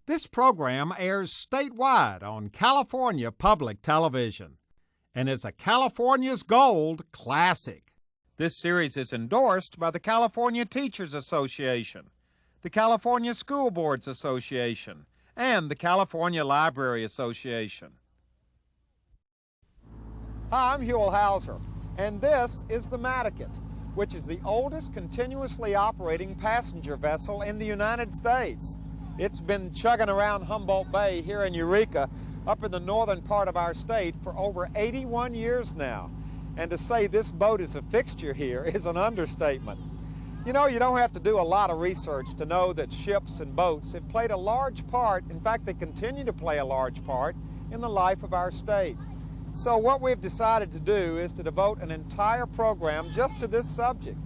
This program airs statewide on California Public Television and is a California's Gold classic. This series is endorsed by the California Teachers Association, the California School Boards Association, and the California Library Association. Hi, I'm Huell, and this is the Madicat, which is the oldest continuously operating passenger vessel in the United States. It's been chugging around Humboldt Bay here in Eureka, up in the northern part of our state, for over 81 years now. And to say this boat is a fixture here is an understatement. You know, you don't have to do a lot of research to know that ships and boats have played a large part, in fact, they continue to play a large part, in the life of our state. So what we've decided to do is to devote an entire program just to this subject.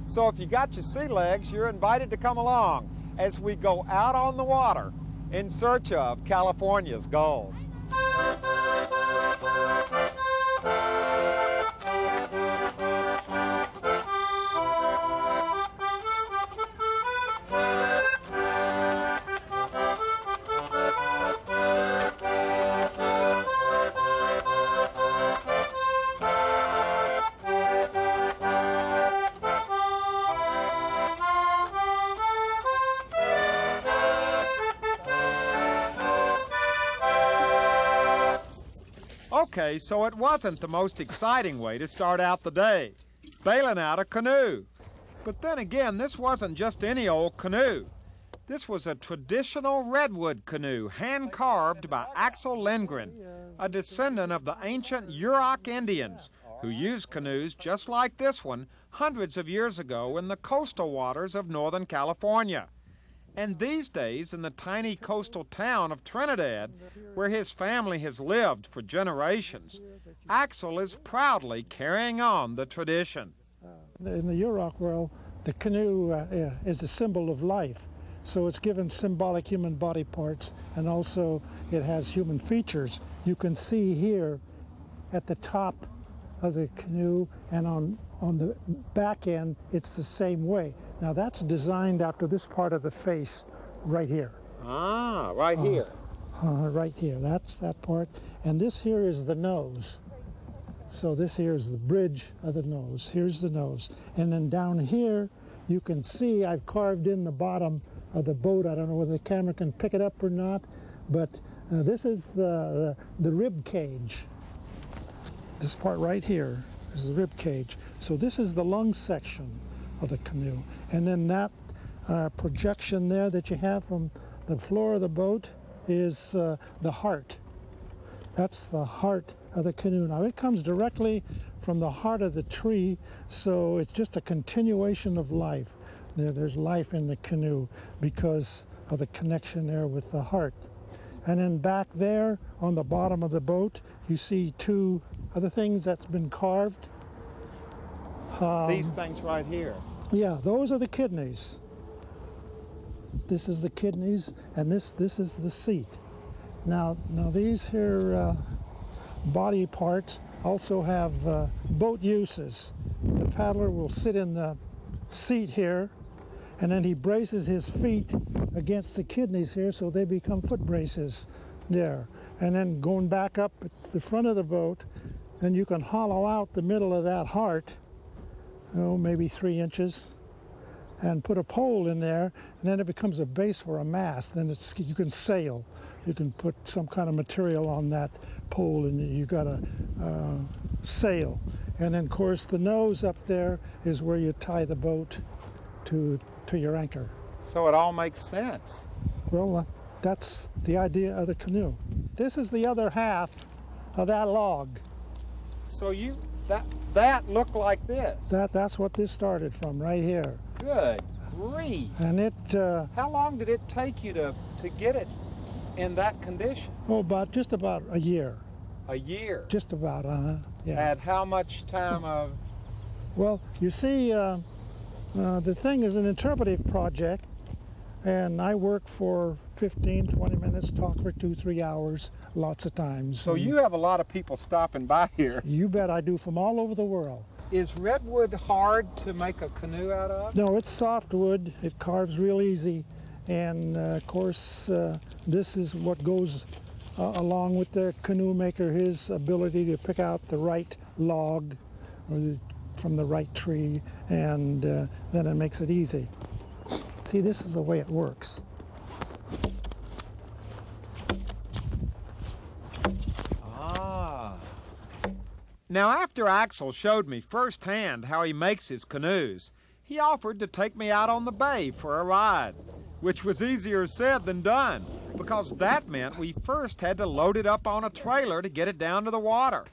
So if you got your sea legs, you're invited to come along as we go out on the water in search of California's gold. Okay, so it wasn't the most exciting way to start out the day, bailing out a canoe. But then again, this wasn't just any old canoe. This was a traditional Redwood canoe, hand-carved by Axel Lindgren, a descendant of the ancient Yurok Indians, who used canoes just like this one hundreds of years ago in the coastal waters of Northern California. And these days, in the tiny coastal town of Trinidad, where his family has lived for generations, Axel is proudly carrying on the tradition. In the Yurok world, the canoe is a symbol of life. So it's given symbolic human body parts, and also it has human features. You can see here at the top of the canoe, and on the back end, it's the same way. Now that's designed after this part of the face right here. Ah, right here. Right here, that's that part. And this here is the nose. So this here is the bridge of the nose. Here's the nose. And then down here, you can see I've carved in the bottom of the boat. I don't know whether the camera can pick it up or not, but this is the rib cage. This part right here is the rib cage. So this is the lung section of the canoe. And then that projection there that you have from the floor of the boat is the heart. That's the heart of the canoe. Now it comes directly from the heart of the tree, so it's just a continuation of life. There's life in the canoe because of the connection there with the heart. And then back there on the bottom of the boat, you see two other things that's been carved. These things right here. Yeah, those are the kidneys. This is the kidneys, and this is the seat. Now these here body parts also have boat uses. The paddler will sit in the seat here, and then he braces his feet against the kidneys here, so they become foot braces there. And then going back up at the front of the boat, then you can hollow out the middle of that heart, maybe 3 inches, and put a pole in there, and then it becomes a base for a mast. Then you can sail. You can put some kind of material on that pole, and you got a sail. And then, of course, the nose up there is where you tie the boat to your anchor. So it all makes sense. Well, that's the idea of the canoe. This is the other half of that log. So that looked like this? That's what this started from, right here. Good grief. And it... how long did it take you to get it in that condition? Oh, just about a year. A year? Just about, yeah. At how much time of... Well, you see, the thing is an interpretive project, and I work for 15, 20 minutes, talk for 2-3 hours, lots of times. So you have a lot of people stopping by here. You bet I do, from all over the world. Is redwood hard to make a canoe out of? No, it's softwood. It carves real easy, And of course, this is what goes along with the canoe maker, his ability to pick out the right log from the right tree, and then it makes it easy. See, this is the way it works. Now, after Axel showed me firsthand how he makes his canoes, he offered to take me out on the bay for a ride, which was easier said than done, because that meant we first had to load it up on a trailer to get it down to the water.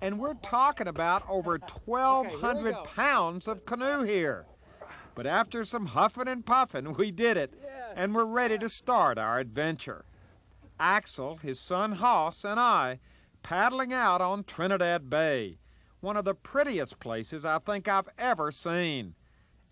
And we're talking about over 1,200 pounds of canoe here. But after some huffing and puffing, we did it, and we're ready to start our adventure. Axel, his son Hoss, and I paddling out on Trinidad Bay, one of the prettiest places I think I've ever seen,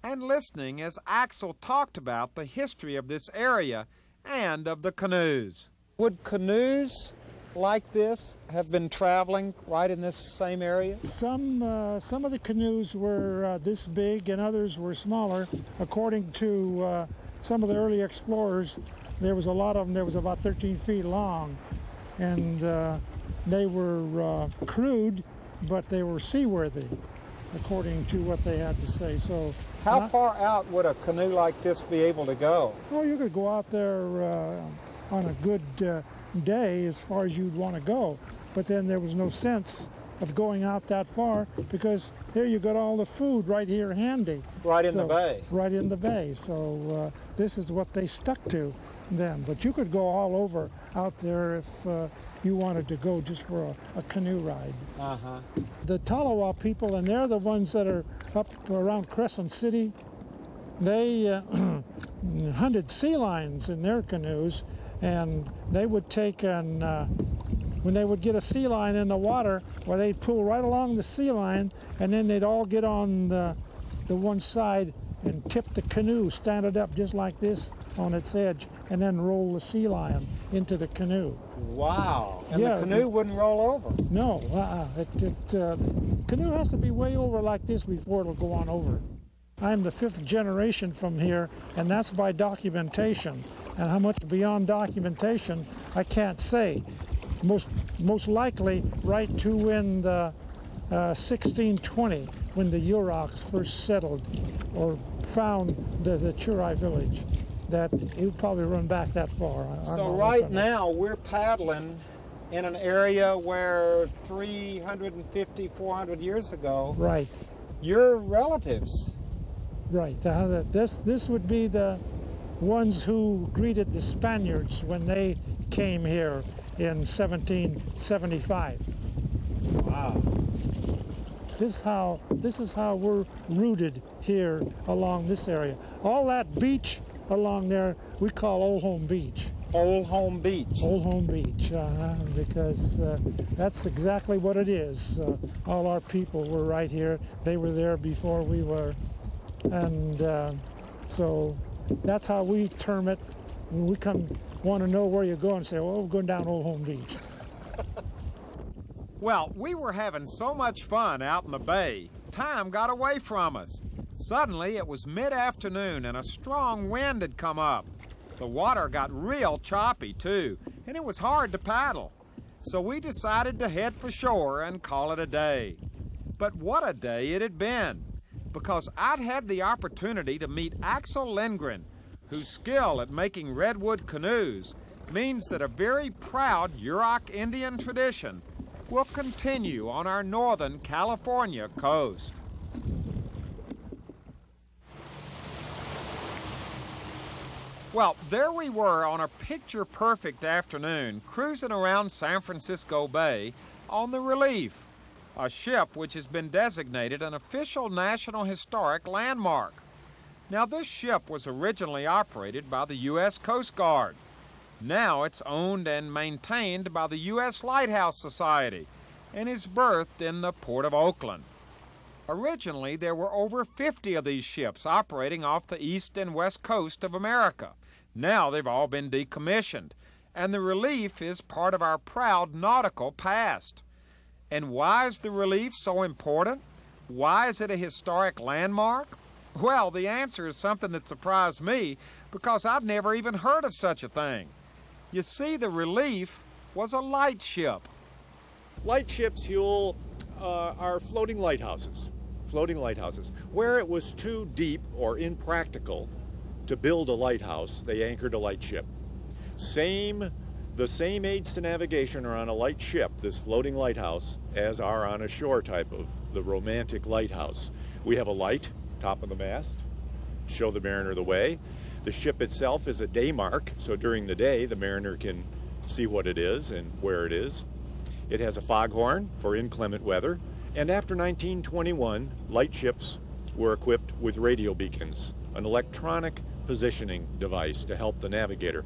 and listening as Axel talked about the history of this area and of the canoes. Would canoes like this have been traveling right in this same area? Some of the canoes were this big and others were smaller. According to some of the early explorers, there was a lot of them that was about 13 feet long, and they were crude, but they were seaworthy, according to what they had to say. So, how far out would a canoe like this be able to go? Well, you could go out there on a good day as far as you'd want to go, but then there was no sense of going out that far because here you got all the food right here handy. Right in the bay. Right in the bay. So this is what they stuck to then. But you could go all over out there if you wanted to go just for a canoe ride. The Talowa people, and they're the ones that are up around Crescent City, they hunted sea lions in their canoes, and they would take and when they would get a sea lion in the water, well, they'd pull right along the sea lion, and then they'd all get on the one side and tip the canoe, stand it up just like this on its edge, and then roll the sea lion into the canoe. Wow. And the canoe wouldn't roll over? No. Canoe has to be way over like this before it'll go on over. I'm the 5th generation from here, and that's by documentation. And how much beyond documentation, I can't say. Most likely right to when the 1620, when the Yuroks first settled or found the Churai village, that it would probably run back that far. So right now we're paddling in an area where 350, 400 years ago, right, your relatives. Right. This would be the ones who greeted the Spaniards when they came here in 1775. Wow. This is how we're rooted here along this area. All that beach along there we call Old Home Beach. Old Home Beach. Old Home Beach, because that's exactly what it is. All our people were right here. They were there before we were, and so that's how we term it. When we want to know where you're going, say, well, we're going down Old Home Beach. Well, we were having so much fun out in the bay, time got away from us. Suddenly, it was mid-afternoon and a strong wind had come up. The water got real choppy, too, and it was hard to paddle. So we decided to head for shore and call it a day. But what a day it had been, because I'd had the opportunity to meet Axel Lindgren, whose skill at making redwood canoes means that a very proud Yurok Indian tradition will continue on our northern California coast. Well, there we were on a picture-perfect afternoon, cruising around San Francisco Bay on the Relief, a ship which has been designated an official National Historic Landmark. Now, this ship was originally operated by the U.S. Coast Guard. Now it's owned and maintained by the U.S. Lighthouse Society and is berthed in the port of Oakland. Originally, there were over 50 of these ships operating off the east and west coast of America. Now they've all been decommissioned, and the Relief is part of our proud nautical past. And why is the Relief so important? Why is it a historic landmark? Well, the answer is something that surprised me because I'd never even heard of such a thing. You see, the Relief was a lightship. Lightships, Huell, are floating lighthouses. Floating lighthouses. Where it was too deep or impractical to build a lighthouse, they anchored a lightship. The same aids to navigation are on a light ship, this floating lighthouse, as are on a shore type of the romantic lighthouse. We have a light, top of the mast, show the mariner the way. The ship itself is a day mark, so during the day the mariner can see what it is and where it is. It has a foghorn for inclement weather, and after 1921, lightships were equipped with radio beacons, an electronic positioning device to help the navigator.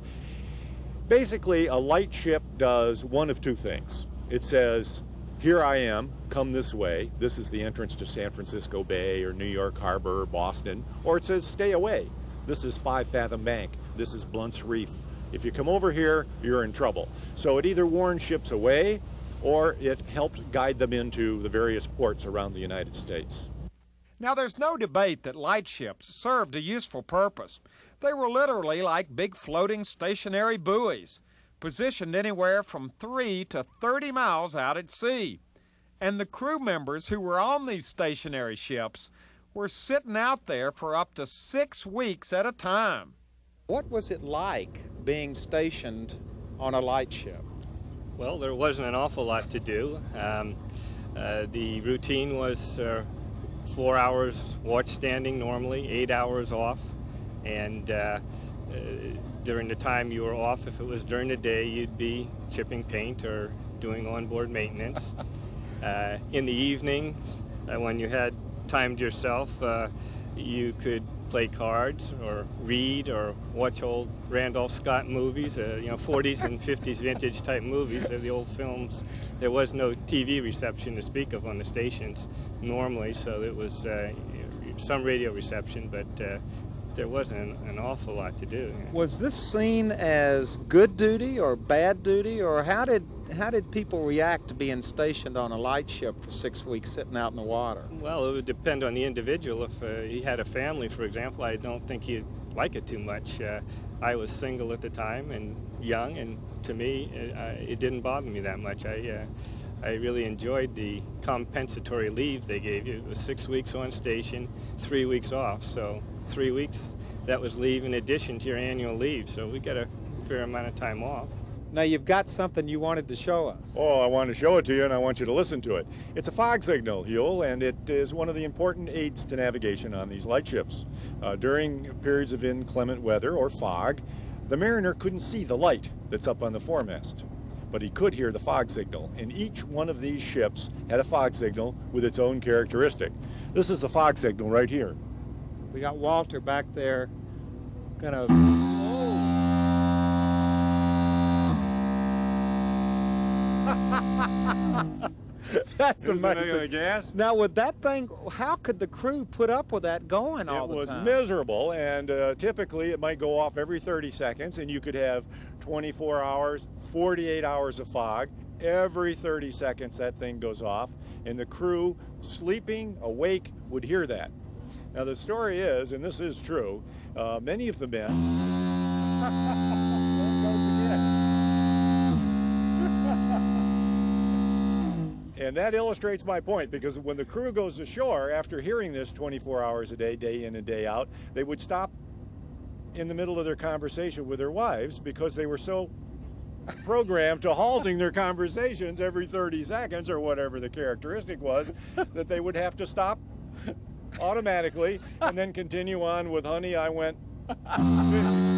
Basically, a lightship does one of two things. It says, here I am, come this way. This is the entrance to San Francisco Bay or New York Harbor or Boston. Or it says, stay away. This is 5 Fathom Bank. This is Blunt's Reef. If you come over here, you're in trouble. So it either warned ships away or it helped guide them into the various ports around the United States. Now, there's no debate that lightships served a useful purpose. They were literally like big floating stationary buoys, positioned anywhere from 3 to 30 miles out at sea. And the crew members who were on these stationary ships were sitting out there for up to 6 weeks at a time. What was it like being stationed on a lightship? Well, there wasn't an awful lot to do. The routine was 4 hours watch standing normally, 8 hours off. And during the time you were off, if it was during the day, you'd be chipping paint or doing onboard maintenance. In the evenings, when you had time to yourself, you could play cards or read or watch old Randolph Scott movies, 40s and 50s vintage type movies, the old films. There was no TV reception to speak of on the stations normally, so it was some radio reception, but there wasn't an awful lot to do. Was this seen as good duty or bad duty, or how did people react to being stationed on a lightship for 6 weeks sitting out in the water? Well, it would depend on the individual. If he had a family, for example, I don't think he'd like it too much. I was single at the time and young, and to me, it didn't bother me that much. I really enjoyed the compensatory leave they gave you. It was 6 weeks on station, 3 weeks off. So 3 weeks, that was leave in addition to your annual leave. So we got a fair amount of time off. Now, you've got something you wanted to show us. Oh, I want to show it to you, and I want you to listen to it. It's a fog signal, Huell, and it is one of the important aids to navigation on these lightships. During periods of inclement weather or fog, the mariner couldn't see the light that's up on the foremast, but he could hear the fog signal, and each one of these ships had a fog signal with its own characteristic. This is the fog signal right here. We got Walter back there, gonna... That's amazing. Gas. Now, with that thing, how could the crew put up with that going all the time? It was miserable, and typically it might go off every 30 seconds, and you could have 24 hours, 48 hours of fog. Every 30 seconds that thing goes off, and the crew, sleeping, awake, would hear that. Now, the story is, and this is true, many of the men... And that illustrates my point, because when the crew goes ashore, after hearing this 24 hours a day, day in and day out, they would stop in the middle of their conversation with their wives because they were so programmed to halting their conversations every 30 seconds or whatever the characteristic was, that they would have to stop automatically and then continue on with, honey, I went fishing.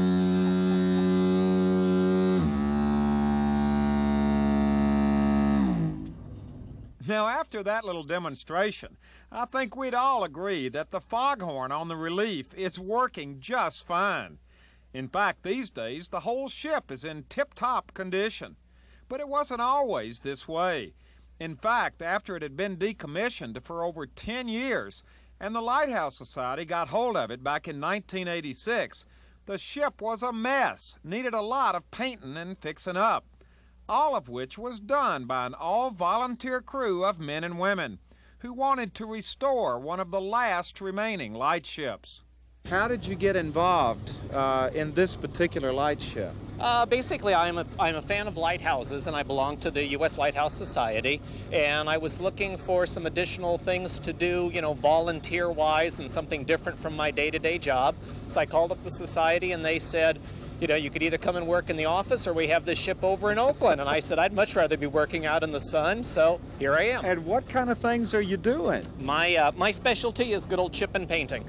Now, after that little demonstration, I think we'd all agree that the foghorn on the Relief is working just fine. In fact, these days, the whole ship is in tip-top condition. But it wasn't always this way. In fact, after it had been decommissioned for over 10 years, and the Lighthouse Society got hold of it back in 1986, the ship was a mess, needed a lot of painting and fixing up, all of which was done by an all-volunteer crew of men and women who wanted to restore one of the last remaining lightships. How did you get involved in this particular lightship? Basically, I'm a fan of lighthouses, and I belong to the U.S. Lighthouse Society, and I was looking for some additional things to do, you know, volunteer-wise and something different from my day-to-day job. So I called up the society, and they said, you know, you could either come and work in the office or we have this ship over in Oakland. And I said, I'd much rather be working out in the sun, so here I am. And what kind of things are you doing? My specialty is good old chip and painting.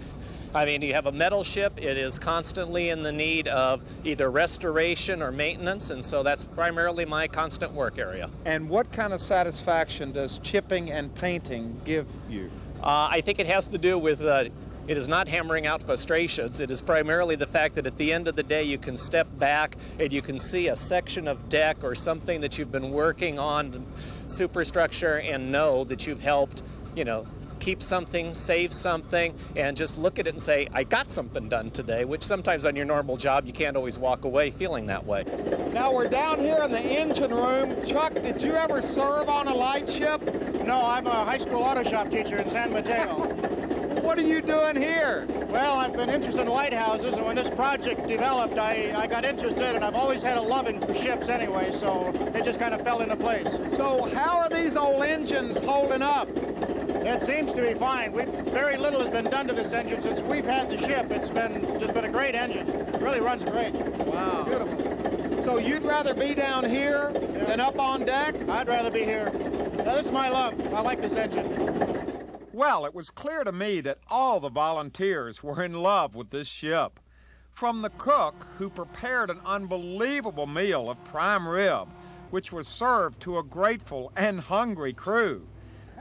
I mean, you have a metal ship, it is constantly in the need of either restoration or maintenance, and so that's primarily my constant work area. And what kind of satisfaction does chipping and painting give you? I think it has to do with, it is not hammering out frustrations. It is primarily the fact that at the end of the day you can step back and you can see a section of deck or something that you've been working on, superstructure, and know that you've helped, you know, keep something, save something, and just look at it and say, I got something done today, which sometimes on your normal job you can't always walk away feeling that way. Now we're down here in the engine room. Chuck, did you ever serve on a lightship? No, I'm a high school auto shop teacher in San Mateo. What are you doing here? Well, I've been interested in lighthouses, and when this project developed, I got interested, and I've always had a loving for ships anyway, so it just kind of fell into place. So how are these old engines holding up? It seems to be fine. Very little has been done to this engine since we've had the ship. It's just been a great engine. It really runs great. Wow. Beautiful. So you'd rather be down here than up on deck? I'd rather be here. Now, this is my love. I like this engine. Well, it was clear to me that all the volunteers were in love with this ship. From the cook, who prepared an unbelievable meal of prime rib, which was served to a grateful and hungry crew,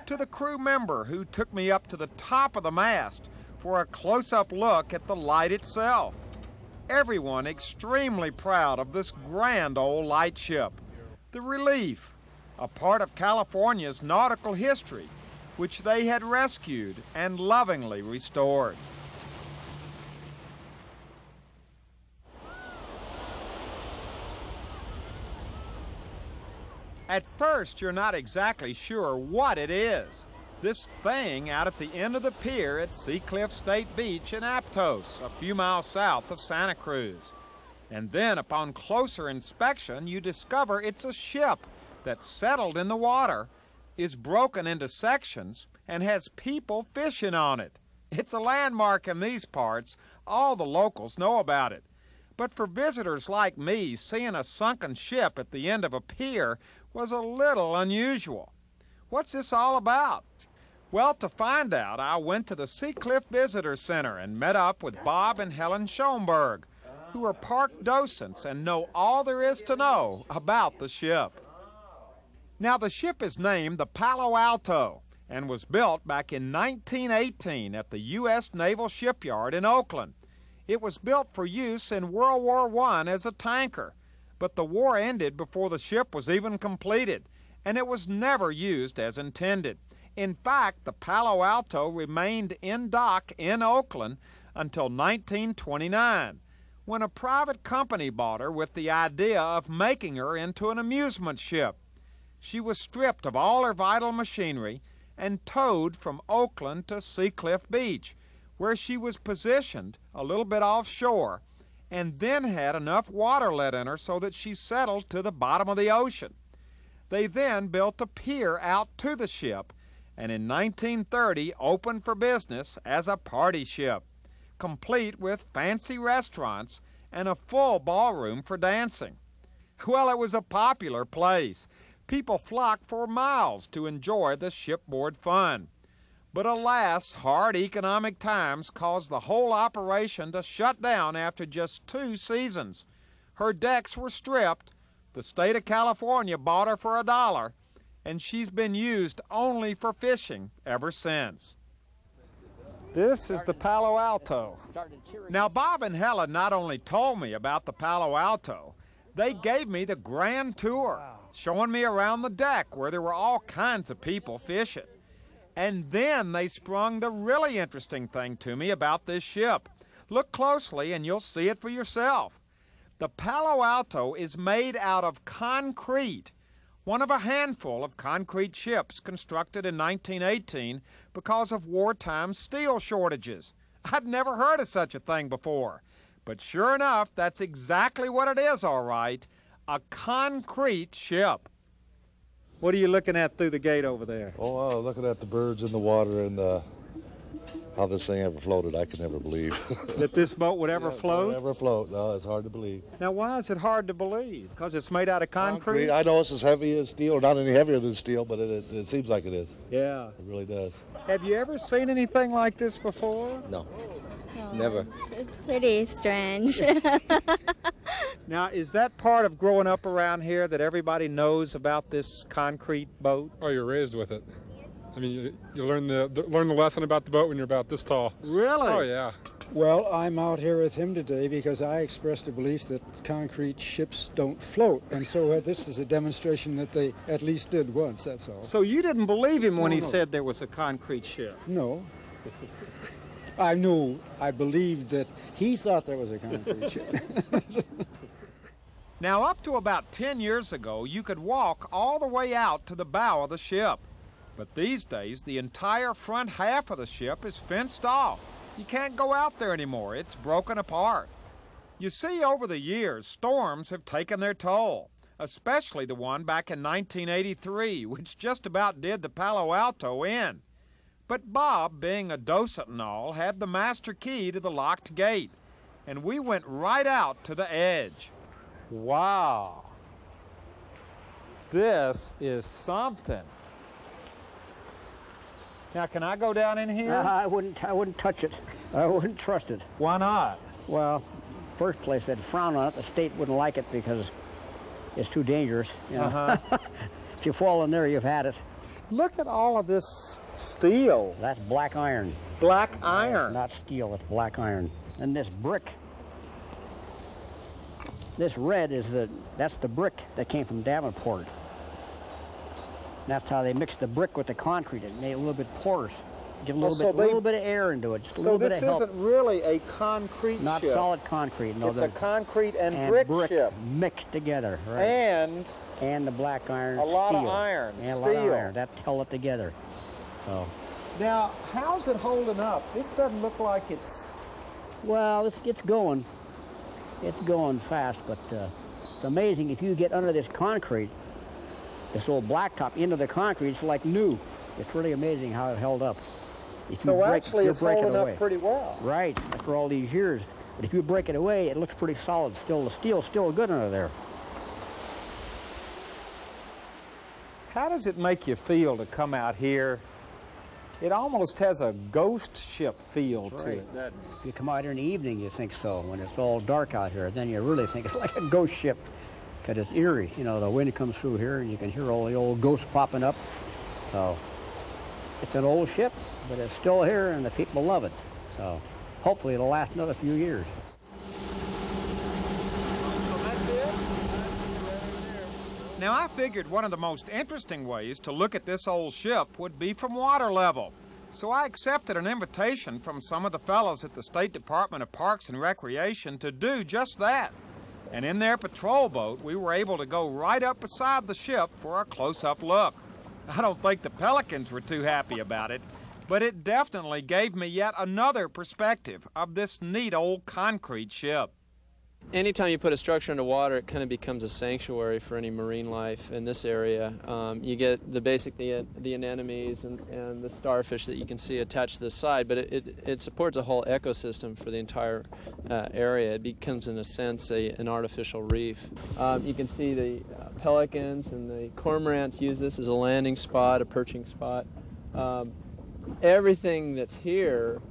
to the crew member who took me up to the top of the mast for a close-up look at the light itself. Everyone extremely proud of this grand old lightship, the Relief, a part of California's nautical history, which they had rescued and lovingly restored. At first, you're not exactly sure what it is. This thing out at the end of the pier at Seacliff State Beach in Aptos, a few miles south of Santa Cruz. And then, upon closer inspection, you discover it's a ship that's settled in the water, is broken into sections, and has people fishing on it. It's a landmark in these parts. All the locals know about it. But for visitors like me, seeing a sunken ship at the end of a pier was a little unusual. What's this all about? Well, to find out, I went to the Seacliff Visitor Center and met up with Bob and Helen Schoenberg, who are park docents and know all there is to know about the ship. Now, the ship is named the Palo Alto and was built back in 1918 at the U.S. Naval Shipyard in Oakland. It was built for use in World War I as a tanker, but the war ended before the ship was even completed, and it was never used as intended. In fact, the Palo Alto remained in dock in Oakland until 1929, when a private company bought her with the idea of making her into an amusement ship. She was stripped of all her vital machinery and towed from Oakland to Seacliff Beach, where she was positioned a little bit offshore, and then had enough water let in her so that she settled to the bottom of the ocean. They then built a pier out to the ship, and in 1930 opened for business as a party ship, complete with fancy restaurants and a full ballroom for dancing. Well, it was a popular place. People flocked for miles to enjoy the shipboard fun. But alas, hard economic times caused the whole operation to shut down after just 2 seasons. Her decks were stripped, the state of California bought her for $1, and she's been used only for fishing ever since. This is the Palo Alto. Now, Bob and Helen not only told me about the Palo Alto, they gave me the grand tour, showing me around the deck where there were all kinds of people fishing. And then they sprung the really interesting thing to me about this ship. Look closely and you'll see it for yourself. The Palo Alto is made out of concrete, one of a handful of concrete ships constructed in 1918 because of wartime steel shortages. I'd never heard of such a thing before. But sure enough, that's exactly what it is, all right, a concrete ship. What are you looking at through the gate over there? Oh, looking at the birds in the water and how this thing ever floated, I could never believe. That this boat would ever float? Ever float, no, it's hard to believe. Now, why is it hard to believe? Because it's made out of concrete? I know it's as heavy as steel, or not any heavier than steel, but it seems like it is. Yeah. It really does. Have you ever seen anything like this before? No. No, Never. It's pretty strange. Now, is that part of growing up around here that everybody knows about this concrete boat? Oh, you're raised with it. I mean, you learn the lesson about the boat when you're about this tall. Really? Oh, yeah. Well, I'm out here with him today because I expressed a belief that concrete ships don't float, and so this is a demonstration that they at least did once, that's all. So you didn't believe him when No, he no. said there was a concrete ship? No. I believed that he thought there was a concrete ship. Now, up to about 10 years ago, you could walk all the way out to the bow of the ship. But these days, the entire front half of the ship is fenced off. You can't go out there anymore. It's broken apart. You see, over the years, storms have taken their toll, especially the one back in 1983, which just about did the Palo Alto in. But Bob, being a docent and all, had the master key to the locked gate, and we went right out to the edge. Wow. This is something. Now, can I go down in here? I wouldn't touch it. I wouldn't trust it. Why not? Well, first place, they'd frown on it. The state wouldn't like it because it's too dangerous. You know? If you fall in there, you've had it. Look at all of this steel. That's black iron. Black iron. Not steel, it's black iron. And this brick, this red that's the brick that came from Davenport. That's how they mixed the brick with the concrete. It made it a little bit porous. Give a little bit of air into it. Just a so little bit this of help. isn't really a concrete Not ship. solid concrete. No, It's a concrete and brick ship. Mixed together. Right. And the black iron, a lot steel. of iron, and steel. A lot of iron. That held it together. So. Now, how's it holding up? This doesn't look like it's... Well, it's going. It's going fast, but it's amazing if you get under this concrete, this old blacktop into the concrete, it's like new. It's really amazing how it held up. So actually it's holding up pretty well. Right, after all these years. But if you break it away, it looks pretty solid. Still, the steel's still good under there. How does it make you feel to come out here? It almost has a ghost ship feel to it. If you come out here in the evening, you think so. When it's all dark out here, then you really think it's like a ghost ship. Because it's eerie. You know, the wind comes through here and you can hear all the old ghosts popping up. So it's an old ship, but it's still here and the people love it. So hopefully it'll last another few years. Now, I figured one of the most interesting ways to look at this old ship would be from water level. So I accepted an invitation from some of the fellows at the State Department of Parks and Recreation to do just that. And in their patrol boat, we were able to go right up beside the ship for a close-up look. I don't think the Pelicans were too happy about it, but it definitely gave me yet another perspective of this neat old concrete ship. Anytime you put a structure into water, it kind of becomes a sanctuary for any marine life in this area. You get the anemones and the starfish that you can see attached to the side, but it supports a whole ecosystem for the entire area. It becomes, in a sense, an artificial reef. You can see the pelicans and the cormorants use this as a landing spot, a perching spot. Everything that's here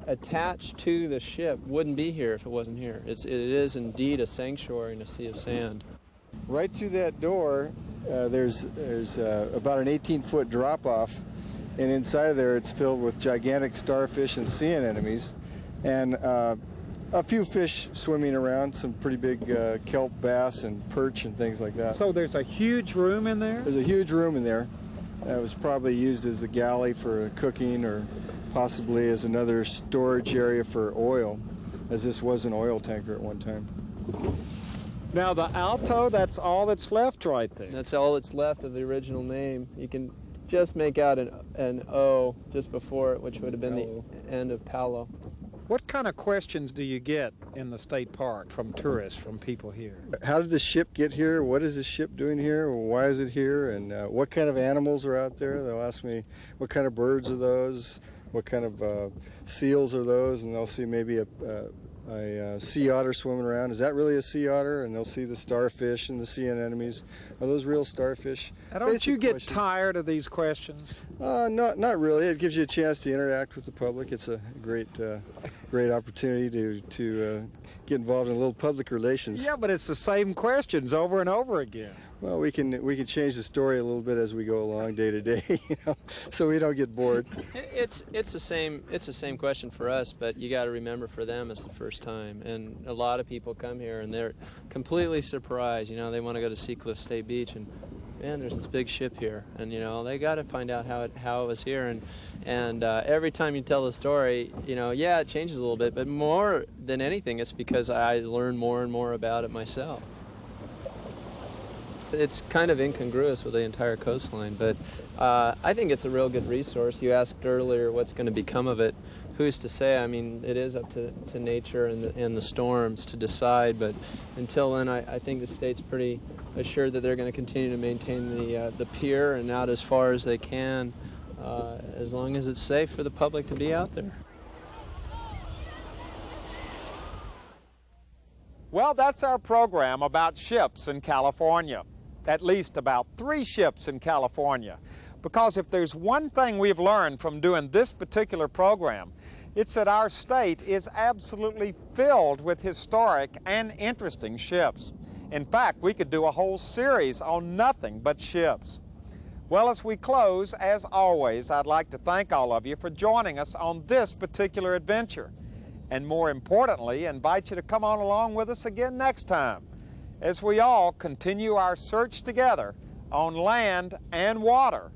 attached to the ship wouldn't be here if it wasn't here. It is indeed a sanctuary in a sea of sand. Right through that door, there's about an 18-foot drop-off, and inside of there it's filled with gigantic starfish and sea anemones, and a few fish swimming around, some pretty big kelp bass and perch and things like that. So there's a huge room in there? There's a huge room in there. It was probably used as a galley for cooking or possibly as another storage area for oil, as this was an oil tanker at one time. Now the Alto, that's all that's left right there. That's all that's left of the original name. You can just make out an O just before it, which would have been the end of Palo. What kind of questions do you get in the state park from tourists, from people here? How did the ship get here? What is the ship doing here? Why is it here? And what kind of animals are out there? They'll ask me, what kind of birds are those? What kind of seals are those? And they'll see maybe a sea otter swimming around. Is that really a sea otter? And they'll see the starfish and the sea anemones. Are those real starfish? Don't you get tired of these questions? Not really. It gives you a chance to interact with the public. It's a great opportunity to get involved in a little public relations. Yeah, but it's the same questions over and over again. Well, we can change the story a little bit as we go along day to day, you know, so we don't get bored. It's the same question for us, but you got to remember, for them it's the first time, and a lot of people come here and they're completely surprised. You know, they want to go to Seacliff State Beach, and man, there's this big ship here, and you know, they got to find out how it was here, and every time you tell the story, you know, yeah, it changes a little bit, but more than anything, it's because I learn more and more about it myself. It's kind of incongruous with the entire coastline, but I think it's a real good resource. You asked earlier what's going to become of it. Who's to say? I mean, it is up to nature and the storms to decide, but until then, I think the state's pretty assured that they're going to continue to maintain the pier and out as far as they can, as long as it's safe for the public to be out there. Well, that's our program about ships in California. At least about 3 ships in California. Because if there's one thing we've learned from doing this particular program, it's that our state is absolutely filled with historic and interesting ships. In fact, we could do a whole series on nothing but ships. Well, as we close, as always, I'd like to thank all of you for joining us on this particular adventure. And more importantly, invite you to come on along with us again next time, as we all continue our search together on land and water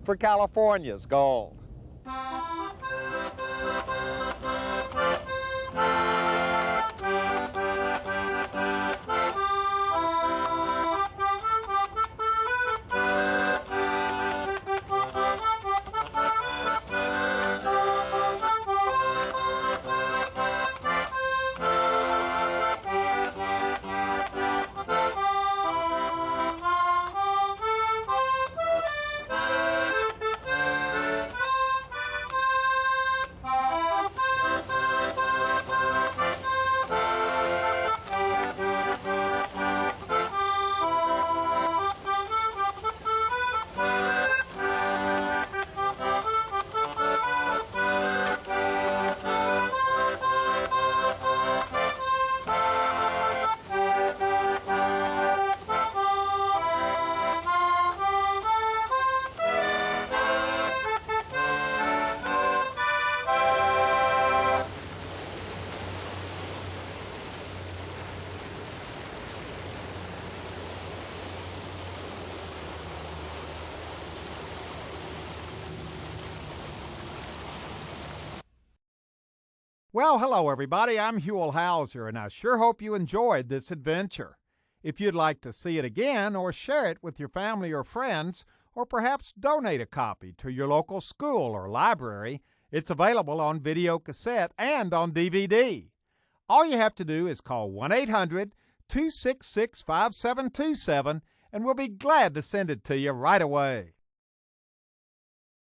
for California's gold. Well, hello everybody, I'm Huell Hauser, and I sure hope you enjoyed this adventure. If you'd like to see it again or share it with your family or friends, or perhaps donate a copy to your local school or library, it's available on video cassette and on DVD. All you have to do is call 1-800-266-5727 and we'll be glad to send it to you right away.